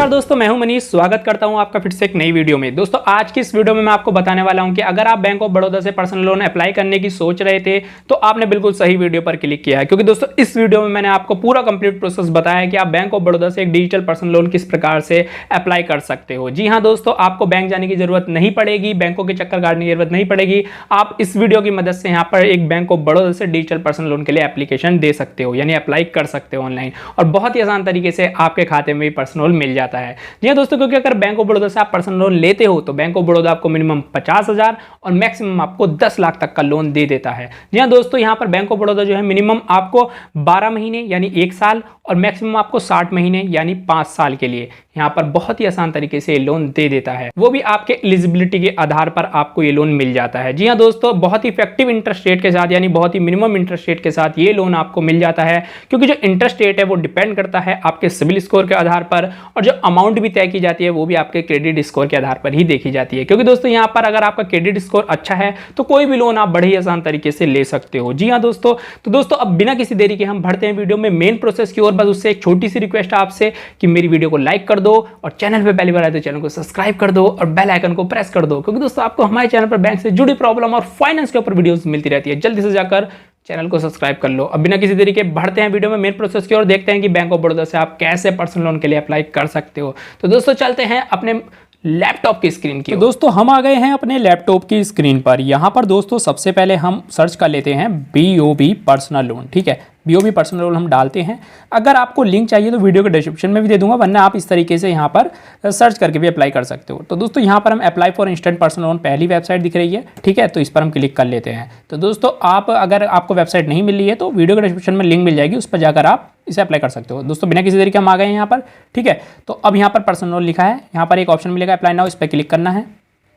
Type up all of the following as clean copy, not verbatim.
नमस्कार दोस्तों, मैं हूं मनीष। स्वागत करता हूं आपका फिर से एक नई वीडियो में। दोस्तों आज की इस वीडियो में मैं आपको बताने वाला हूं कि अगर आप बैंक ऑफ बड़ौदा से पर्सनल लोन अप्लाई करने की सोच रहे थे तो आपने बिल्कुल सही वीडियो पर क्लिक किया है, क्योंकि दोस्तों इस वीडियो में मैंने आपको पूरा कंप्लीट प्रोसेस बताया है कि आप बैंक ऑफ बड़ौदा से एक डिजिटल पर्सनल लोन किस प्रकार से अप्लाई कर सकते हो। जी हाँ दोस्तों, आपको बैंक जाने की जरूरत नहीं पड़ेगी, बैंकों के चक्कर काटने की जरूरत नहीं पड़ेगी। आप इस वीडियो की मदद से यहाँ पर एक बैंक ऑफ बड़ौदा से डिजिटल पर्सनल लोन के लिए एप्लीकेशन दे सकते हो, यानी अप्लाई कर सकते हो ऑनलाइन, और बहुत ही आसान तरीके से आपके खाते में भी पर्सनल लोन मिल जाता है। जी हाँ दोस्तों, क्योंकि अगर बैंक ऑफ बड़ौदा से आप पर्सनल लोन लेते हो तो बैंक ऑफ बड़ौदा आपको मिनिमम 50,000 और मैक्सिमम आपको 10 लाख तक का लोन दे देता है। जी हाँ दोस्तों, यहाँ पर बैंक ऑफ बड़ौदा जो है मिनिमम आपको 12 महीने यानी 1 साल और मैक्सिमम आपको 60 महीने यानी 5 साल के लिए यहाँ पर बहुत ही आसान तरीके से ये लोन दे देता है, वो भी आपके एलिजिबिलिटी के आधार पर आपको ये लोन मिल जाता है। जी हाँ दोस्तों, बहुत ही इफेक्टिव इंटरेस्ट रेट के साथ यानी बहुत ही मिनिमम इंटरेस्ट रेट के साथ ये लोन आपको मिल जाता है, क्योंकि जो इंटरेस्ट रेट है वो डिपेंड करता है आपके सिविल स्कोर के आधार पर, और जो अमाउंट भी तय की जाती है वो भी आपके क्रेडिट स्कोर के आधार पर ही देखी जाती है। क्योंकि दोस्तों यहाँ पर अगर आपका क्रेडिट स्कोर अच्छा है तो कोई भी लोन आप बड़े ही आसान तरीके से ले सकते हो। जी हाँ दोस्तों, तो दोस्तों अब बिना किसी देरी के हम बढ़ते हैं वीडियो में मेन प्रोसेस की ओर। बस उससे एक छोटी सी रिक्वेस्ट है आपसे कि मेरी वीडियो को लाइक कर दो और चैनल पे पहली बार आए तो चैनल को सब्सक्राइब कर दो और बेल आइकन को प्रेस कर दो, क्योंकि दोस्तों आपको हमारे चैनल पर बैंक से जुड़ी प्रॉब्लम और फाइनेंस के ऊपर वीडियोस मिलती रहती है। जल्दी से जाकर चैनल को सब्सक्राइब कर लो। अब बिना किसी देरी के बढ़ते हैं वीडियो में मेन प्रोसेस की ओर, देखते हैं कि बैंक ऑफ बड़ौदा से आप कैसे पर्सनल लोन के लिए अप्लाई कर सकते हो। तो दोस्तों चलते हैं अपने लैपटॉप की स्क्रीन की। तो दोस्तों हम आ गए हैं अपने लैपटॉप की स्क्रीन पर। यहाँ पर दोस्तों सबसे पहले हम सर्च कर लेते हैं BOB पर्सनल लोन। ठीक है, BOB पर्सनल लोन हम डालते हैं। अगर आपको लिंक चाहिए तो वीडियो के डिस्क्रिप्शन में भी दे दूंगा, वरना आप इस तरीके से यहाँ पर सर्च करके भी अप्लाई कर सकते हो। तो दोस्तों यहाँ पर हम apply for instant personal loan पहली वेबसाइट दिख रही है, ठीक है, तो इस पर हम क्लिक कर लेते हैं। तो दोस्तों आप अगर आपको वेबसाइट नहीं मिल रही है तो वीडियो के डिस्क्रिप्शन में लिंक मिल जाएगी, उस पर जाकर आप इसे अप्लाई कर सकते हो। दोस्तों बिना किसी देरी के हम आ गए हैं यहाँ पर। ठीक है, तो अब यहाँ पर पर्सनल लोन लिखा है, यहाँ पर एक ऑप्शन मिलेगा अप्लाई नाउ, इस पर क्लिक करना है।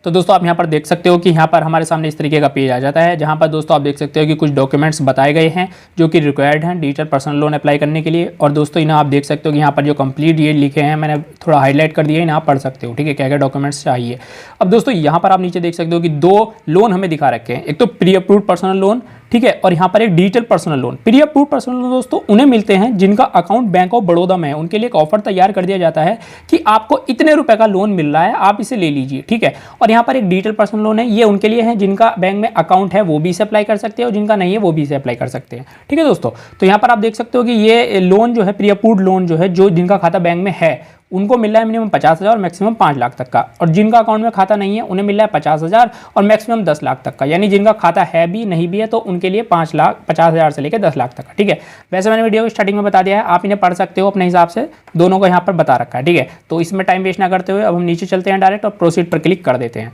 तो दोस्तों आप यहाँ पर देख सकते हो कि यहाँ पर हमारे सामने इस तरीके का पेज आ जाता है, जहाँ पर दोस्तों आप देख सकते हो कि कुछ डॉक्यूमेंट्स बताए गए हैं जो कि रिक्वायर्ड हैं डिजिटल पर्सनल लोन अप्लाई करने के लिए। और दोस्तों इन्हें आप देख सकते हो कि यहाँ पर जो कंप्लीट ये लिखे हैं, मैंने थोड़ा हाईलाइट कर दिया है, इन्हें आप पढ़ सकते हो। ठीक है, क्या क्या डॉक्यूमेंट्स चाहिए। अब दोस्तों यहाँ पर आप नीचे देख सकते हो कि 2 लोन हमें दिखा रखे हैं, एक तो प्री अप्रूव्ड पर्सनल लोन, ठीक है, और यहाँ पर एक digital personal loan. Pre approved personal loan दोस्तों उन्हें मिलते हैं जिनका अकाउंट बैंक ऑफ बड़ौदा में है, उनके लिए एक ऑफर तैयार कर दिया जाता है कि आपको इतने रुपए का लोन मिल रहा है, आप इसे ले लीजिए। ठीक है, और यहाँ पर एक डिजिटल पर्सनल लोन है, ये उनके लिए है जिनका बैंक में अकाउंट है वो भी इसे अप्लाई कर सकते हैं, और जिनका नहीं है वो भी इसे अप्लाई कर सकते हैं। ठीक है दोस्तों, तो यहाँ पर आप देख सकते हो कि ये लोन जो है प्री अप्रूव्ड लोन जो है, जो जिनका खाता बैंक में है उनको मिल रहा है मिनिमम 50,000 और मैक्सिमम 5 लाख तक का, और जिनका अकाउंट में खाता नहीं है उन्हें मिल रहा है 50,000 और मैक्सिमम 10 लाख तक का, यानी जिनका खाता है भी नहीं भी है तो उनके लिए 50,000 से लेकर 10 लाख तक का। ठीक है, वैसे मैंने वीडियो स्टार्टिंग में बता दिया है, आप इन्हें पढ़ सकते हो अपने हिसाब से, दोनों को यहाँ पर बता रखा है। ठीक है, तो इसमें टाइम वेस्ट ना करते हुए अब हम नीचे चलते हैं डायरेक्ट और प्रोसीड पर क्लिक कर देते हैं।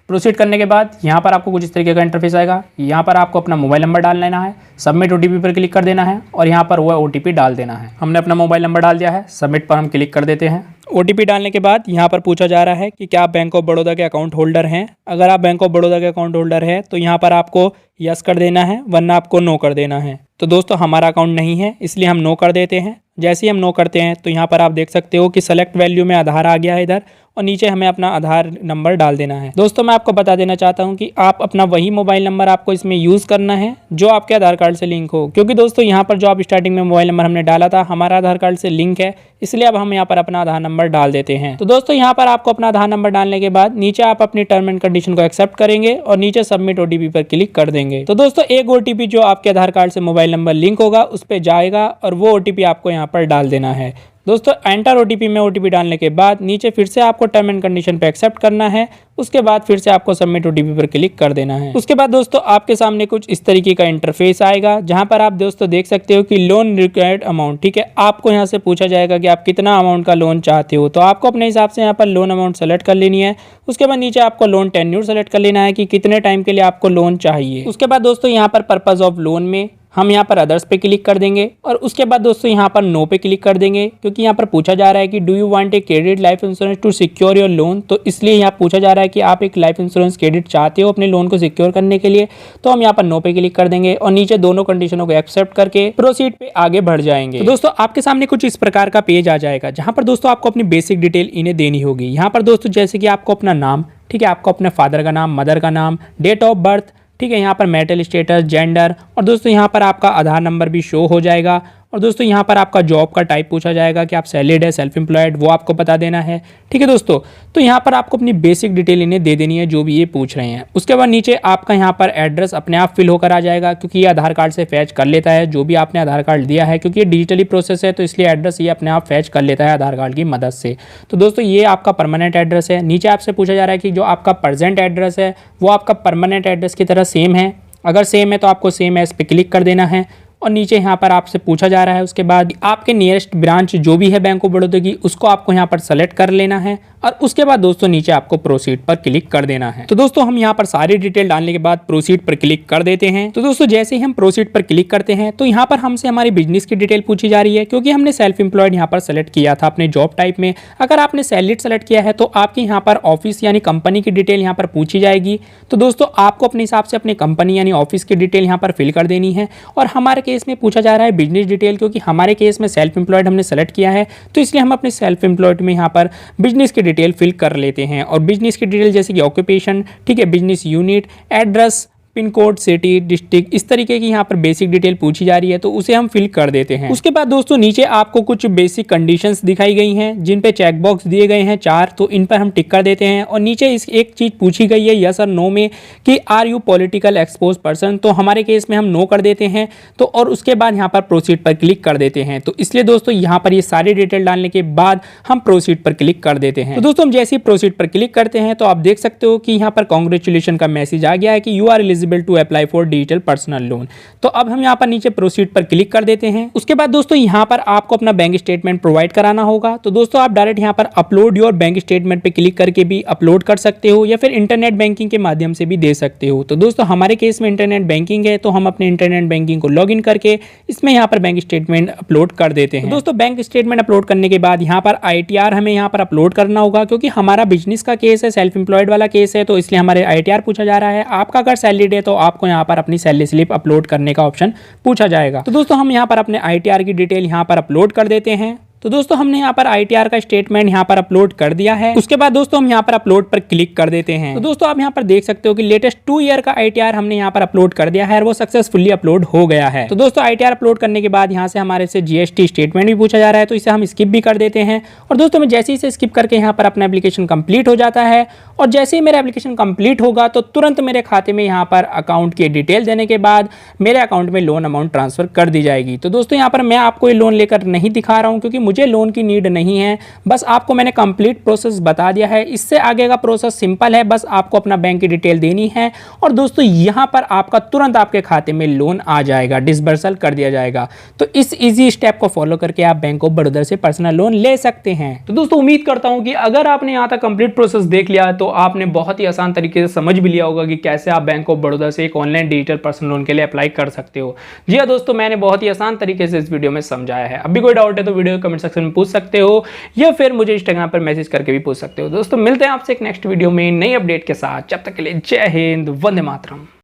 प्रोसीड करने के बाद यहाँ पर आपको कुछ इस तरीके का इंटरफेस आएगा। यहाँ पर आपको अपना मोबाइल नंबर डाल लेना है, सबमिट OTP पर क्लिक कर देना है और यहाँ पर वो OTP डाल देना है। हमने अपना मोबाइल नंबर डाल दिया है, सबमिट पर हम क्लिक कर देते हैं। OTP डालने के बाद यहाँ पर पूछा जा रहा है कि क्या आप बैंक ऑफ बड़ौदा के अकाउंट होल्डर हैं। अगर आप बैंक ऑफ बड़ौदा के अकाउंट होल्डर है तो यहाँ पर आपको यस कर देना है, वरना आपको नो कर देना है। तो दोस्तों हमारा अकाउंट नहीं है इसलिए हम नो कर देते हैं। जैसे ही हम नो करते हैं तो यहाँ पर आप देख सकते हो कि सेलेक्ट वैल्यू में आधार आ गया है इधर, और नीचे हमें अपना आधार नंबर डाल देना है। दोस्तों मैं आपको बता देना चाहता हूँ कि आप अपना वही मोबाइल नंबर आपको इसमें यूज़ करना है जो आपके आधार कार्ड से लिंक हो, क्योंकि दोस्तों यहाँ पर जो आप स्टार्टिंग में मोबाइल नंबर हमने डाला था हमारा आधार कार्ड से लिंक है, इसलिए अब हम यहाँ पर अपना आधार नंबर डाल देते हैं। तो दोस्तों यहाँ पर आपको अपना आधार नंबर डालने के बाद नीचे आप अपनी टर्म एंड कंडीशन को एक्सेप्ट करेंगे और नीचे सबमिट OTP पर क्लिक कर देंगे। तो दोस्तों एक OTP जो आपके आधार कार्ड से मोबाइल नंबर लिंक होगा उस पर जाएगा और वो OTP आपको यहाँ पर डाल देना है। दोस्तों एंटर OTP में OTP डालने के बाद नीचे फिर से आपको टर्म एंड कंडीशन पे एक्सेप्ट करना है, उसके बाद फिर से आपको सबमिट OTP पर क्लिक कर देना है। उसके बाद दोस्तों आपके सामने कुछ इस तरीके का इंटरफेस आएगा, जहां पर आप दोस्तों देख सकते हो कि लोन रिक्वायर्ड अमाउंट। ठीक है, आपको यहाँ से पूछा जाएगा कि आप कितना अमाउंट का लोन चाहते हो, तो आपको अपने हिसाब से यहाँ पर लोन अमाउंट सेलेक्ट कर लेनी है। उसके बाद नीचे आपको लोन टेन्यूर सेलेक्ट कर लेना है कि कितने टाइम के लिए आपको लोन चाहिए। उसके बाद दोस्तों यहाँ पर पर्पज ऑफ लोन में हम यहाँ पर अदर्स पे क्लिक कर देंगे, और उसके बाद दोस्तों यहाँ पर नो पे क्लिक कर देंगे, क्योंकि यहाँ पर पूछा जा रहा है कि do you want a credit life insurance to secure your loan. तो इसलिए यहाँ पूछा जा रहा है कि आप एक लाइफ इंश्योरेंस क्रेडिट चाहते हो अपने लोन को सिक्योर करने के लिए, तो हम यहाँ पर नो पे क्लिक कर देंगे और नीचे दोनों कंडीशनों को एक्सेप्ट करके प्रोसीड पे आगे बढ़ जाएंगे। तो दोस्तों आपके सामने कुछ इस प्रकार का पेज आ जाएगा, जहाँ पर दोस्तों आपको अपनी बेसिक डिटेल इन्हें देनी होगी। यहाँ पर दोस्तों जैसे कि आपको अपना नाम, ठीक है, आपको अपने फादर का नाम, मदर का नाम, डेट ऑफ बर्थ, ठीक है, यहाँ पर मैरिटल स्टेटस, जेंडर, और दोस्तों यहाँ पर आपका आधार नंबर भी शो हो जाएगा, और दोस्तों यहाँ पर आपका जॉब का टाइप पूछा जाएगा कि आप सैलरीड है, सेल्फ एम्प्लॉयड, वो आपको बता देना है। ठीक है दोस्तों, तो यहाँ पर आपको अपनी बेसिक डिटेल इन्हें दे देनी है जो भी ये पूछ रहे हैं। उसके बाद नीचे आपका यहाँ पर एड्रेस अपने आप फिल होकर आ जाएगा, क्योंकि ये आधार कार्ड से फैच कर लेता है जो भी आपने आधार कार्ड दिया है, क्योंकि ये डिजिटली प्रोसेस है तो इसलिए एड्रेस ये अपने आप फैच कर लेता है आधार कार्ड की मदद से। तो दोस्तों ये आपका परमानेंट एड्रेस है। नीचे आपसे पूछा जा रहा है कि जो आपका प्रेजेंट एड्रेस है वो आपका परमानेंट एड्रेस की तरह सेम है। अगर सेम है तो आपको सेम एज पे क्लिक कर देना है। और नीचे यहाँ पर आपसे पूछा जा रहा है उसके बाद आपके नियरेस्ट ब्रांच जो भी है बैंक ऑफ बड़ौदा की, उसको आपको यहाँ पर सेलेक्ट कर लेना है। और उसके बाद दोस्तों नीचे आपको प्रोसीड पर क्लिक कर देना है। तो दोस्तों हम यहाँ पर सारी डिटेल डालने के बाद प्रोसीड पर क्लिक कर देते हैं। तो दोस्तों जैसे ही हम प्रोसीड पर क्लिक करते हैं तो यहाँ पर हमसे हमारी बिजनेस की डिटेल पूछी जा रही है, क्योंकि हमने सेल्फ एम्प्लॉयड यहाँ पर सेलेक्ट किया था अपने जॉब टाइप में। अगर आपने सैलरीड सेलेक्ट किया है तो आपके यहाँ पर ऑफिस यानी कंपनी की डिटेल यहाँ पर पूछी जाएगी। तो दोस्तों आपको अपने हिसाब से अपनी कंपनी यानी ऑफिस की डिटेल यहाँ पर फिल कर देनी है। और हमारे केस में पूछा जा रहा है बिजनेस डिटेल, क्योंकि हमारे केस में सेल्फ एम्प्लॉयड हमने सेलेक्ट किया है तो इसलिए हम अपने सेल्फ एम्प्लॉयड में यहाँ पर बिजनेस की डिटेल फिल कर लेते हैं। और बिजनेस की डिटेल जैसे कि ऑक्यूपेशन, ठीक है, business unit, address, pin code, city, district, इस तरीके की यहाँ पर बेसिक डिटेल पूछी जा रही है तो उसे हम फिल कर देते हैं। उसके बाद दोस्तों नीचे आपको कुछ बेसिक कंडीशंस दिखाई गई हैं जिन पे चेक बॉक्स दिए गए हैं 4, तो इन पर हम टिक कर देते हैं। और नीचे इस एक चीज पूछी गई है यस और नो में कि are you political exposed person, तो हमारे केस में हम नो कर देते हैं। तो और उसके बाद यहाँ पर प्रोसीड पर क्लिक कर देते हैं। तो इसलिए दोस्तों यहाँ पर ये सारी डिटेल डालने के बाद हम प्रोसीड पर क्लिक कर देते हैं। तो दोस्तों हम जैसे ही प्रोसीड पर क्लिक करते हैं तो आप देख सकते हो कि यहाँ पर कॉन्ग्रेचुलेशन का मैसेज आ गया है कि you are eligible to apply for digital personal loan. तो अब हम यहाँ पर नीचे प्रोसीड पर क्लिक कर देते हैं। उसके बाद दोस्तों यहाँ पर आपको अपना बैंक स्टेटमेंट प्रोवाइड कराना होगा। तो दोस्तों आप डायरेक्ट यहाँ पर अपलोड योर बैंक स्टेटमेंट पे क्लिक करके भी अपलोड कर सकते हो, या फिर इंटरनेट बैंकिंग के माध्यम से भी दे सकते हो। तो दोस्तों हमारे केस में इंटरनेट बैंकिंग है तो हम अपने इंटरनेट बैंकिंग को लॉग इन करके इसमें यहाँ पर बैंक स्टेटमेंट अपलोड कर देते हैं। तो दोस्तों बैंक स्टेटमेंट अपलोड करने के बाद यहाँ पर ITR हमें यहाँ पर अपलोड करना होगा, क्योंकि हमारा बिजनेस का केस है, सेल्फ एम्प्लॉयड वाला केस है, तो इसलिए हमारे ITR पूछा जा रहा है। आपका अगर सैलरीड है तो आपको यहाँ पर अपनी सैलरी स्लिप अपलोड करने का ऑप्शन पूछा जाएगा। तो दोस्तों हम यहाँ पर अपने ITR की डिटेल यहाँ पर अपलोड कर देते हैं। तो दोस्तों हमने यहाँ पर ITR का स्टेटमेंट यहाँ पर अपलोड कर दिया है। उसके बाद दोस्तों हम यहाँ पर अपलोड पर क्लिक कर देते हैं। तो दोस्तों आप यहाँ पर देख सकते हो कि लेटेस्ट 2 ईयर का ITR हमने यहाँ पर अपलोड कर दिया है और वो सक्सेसफुली अपलोड हो गया है। तो दोस्तों ITR अपलोड करने के बाद यहाँ से हमारे से GST स्टेटमेंट भी पूछा जा रहा है, तो इसे हम स्किप भी कर देते हैं। और दोस्तों मैं जैसे ही इसे स्किप करके यहाँ पर अपना एप्लीकेशन कंप्लीट हो जाता है, और जैसे ही मेरा एप्लीकेशन कंप्लीट होगा तो तुरंत मेरे खाते में यहाँ पर अकाउंट की डिटेल देने के बाद मेरे अकाउंट में लोन अमाउंट ट्रांसफर कर दी जाएगी। तो दोस्तों यहाँ पर मैं आपको ये लोन लेकर नहीं दिखा रहा हूँ, क्योंकि मुझे लोन की नीड नहीं है। बस आपको मैंने कंप्लीट प्रोसेस बता दिया है। इससे आगे का प्रोसेस सिंपल है, बस आपको अपना बैंक की डिटेल देनी है और दोस्तों यहाँ पर आपका तुरंत आपके खाते में लोन आ जाएगा, डिसबर्सल कर दिया जाएगा। तो इस इजी स्टेप को फॉलो करके आप बैंक ऑफ बड़ौदा से पर्सनल लोन ले सकते हैं। तो दोस्तों उम्मीद करता हूं कि अगर आपने यहाँ तक कंप्लीट प्रोसेस देख लिया तो आपने बहुत ही आसान तरीके से समझ भी लिया होगा कि कैसे आप बैंक ऑफ बड़ौदा से एक ऑनलाइन डिजिटल पर्सनल लोन के लिए अप्लाई कर सकते हो। जी हाँ दोस्तों, मैंने बहुत ही आसान तरीके से इस वीडियो में समझाया है। अभी कोई डाउट है तो वीडियो कमेंट सेक्शन में पूछ सकते हो, या फिर मुझे इंस्टाग्राम पर मैसेज करके भी पूछ सकते हो। दोस्तों मिलते हैं आपसे एक नेक्स्ट वीडियो में नई अपडेट के साथ। जब तक के लिए जय हिंद, वंदे मातरम।